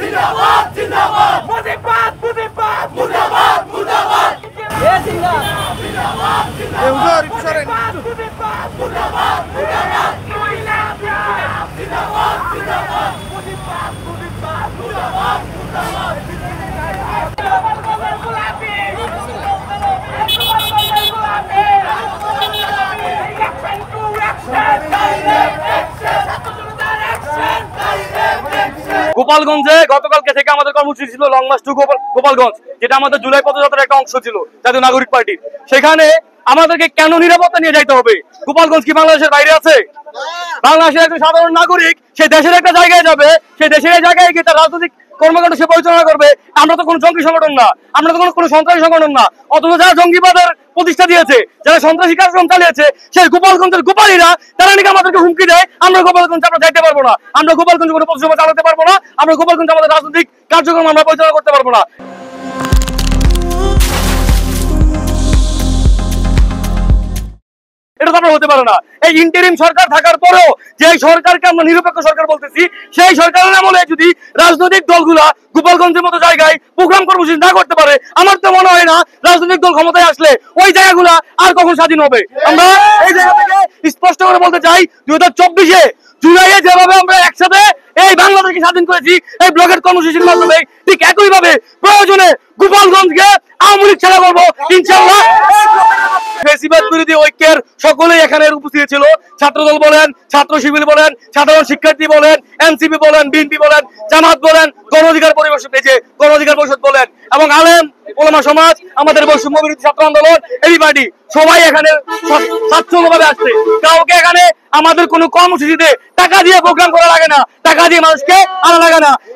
জিন্দাবাদ জিন্দাবাদ মুজিবাদ মুজিবাদ মুর্দাবাদ মুর্দাবাদ এ জিন্দাবাদ জিন্দাবাদ জিন্দাবাদ এ হুজুর মুজিবাদ মুজিবাদ মুর্দাবাদ মুর্দাবাদ জিন্দাবাদ জিন্দাবাদ মুজিবাদ মুজিবাদ মুর্দাবাদ মুর্দাবাদ গোপালগঞ্জে গতকালকে থেকে আমাদের কর্মসূচি ছিল লং মার্চ টু গোপালগঞ্জ, যেটা আমাদের জুলাই পদযাত্রার একটা অংশ ছিল জাতীয় নাগরিক পার্টির। সেখানে আমাদেরকে কেন নিরাপত্তা নিয়ে যাইতে হবে? গোপালগঞ্জ কি বাংলাদেশের বাইরে আছে? বাংলাদেশের একজন সাধারণ নাগরিক সেই দেশের একটা জায়গায় যাবে, সেই দেশের জায়গায় গিয়ে তার রাজনৈতিক কর্মকাণ্ড সে পরিচালনা করবে। আমরা তো কোনো জঙ্গি সংগঠন না, আমরা তো কোনো সন্ত্রাসী সংগঠন না। অথচ যারা জঙ্গিবাদের প্রতিষ্ঠা দিয়েছে, যারা সন্ত্রাসী কার্যক্রম চালিয়েছে, সেই গোপালগঞ্জের গোপালীরা তারা নাকি আমাদেরকে হুমকি দেয় আমরা গোপালগঞ্জে আমরা যাইতে পারবো না, আমরা গোপালগঞ্জে কোনো পথসভা চালাতে পারবো না, আমরা গোপালগঞ্জে আমাদের রাজনৈতিক কার্যক্রম আমরা পরিচালনা করতে পারবো না। এটা তো আপনার হতে পারে না। এই ইন্টারিম সরকার থাকার পরেও যে সরকারকে আমরা নিরপেক্ষ সরকার বলতেছি, সেই সরকারের আমলে যদি রাজনৈতিক দলগুলা গোপালগঞ্জের মতো জায়গায় প্রোগ্রাম কর্মসূচি না করতে পারে, আমার তো মনে হয় না রাজনৈতিক দল ক্ষমতায় আসলে ওই জায়গাগুলা আর কখন স্বাধীন হবে। আমরা এই জায়গা থেকে স্পষ্ট করে বলতে চাই, 2024-এ জুলাইয়ে যেভাবে আমরা একসাথে এই বাংলাদেশকে স্বাধীন করেছি এই ব্লকের কর্মসূচির মাধ্যমে, ঠিক একইভাবে প্রয়োজনে গোপালগঞ্জকে আওয়ামী লীগ ছাড়া করবো ইনশাআল্লাহ। ফেসিবাদ বিরোধী ঐক্যের সকলেই এখানে উপস্থিত ছিল। ছাত্রদল বলেন, ছাত্র শিবির বলেন, সাধারণ শিক্ষার্থী বলেন, এনসিপি বলেন, বিএনপি বলেন, জামাত বলেন, গণ অধিকার পরিষদ বলেন, এবং আলেম ওলামা সমাজ, আমাদের বৈষম্য বিরোধী ছাত্র আন্দোলন, এই পার্টি সবাই এখানে স্বাচ্ছন্দ্যভাবে আসছে। কাউকে এখানে আমাদের কোনো কর্মসূচিতে টাকা দিয়ে প্রোগ্রাম করা লাগে না, টাকা দিয়ে মানুষকে আনা লাগে না।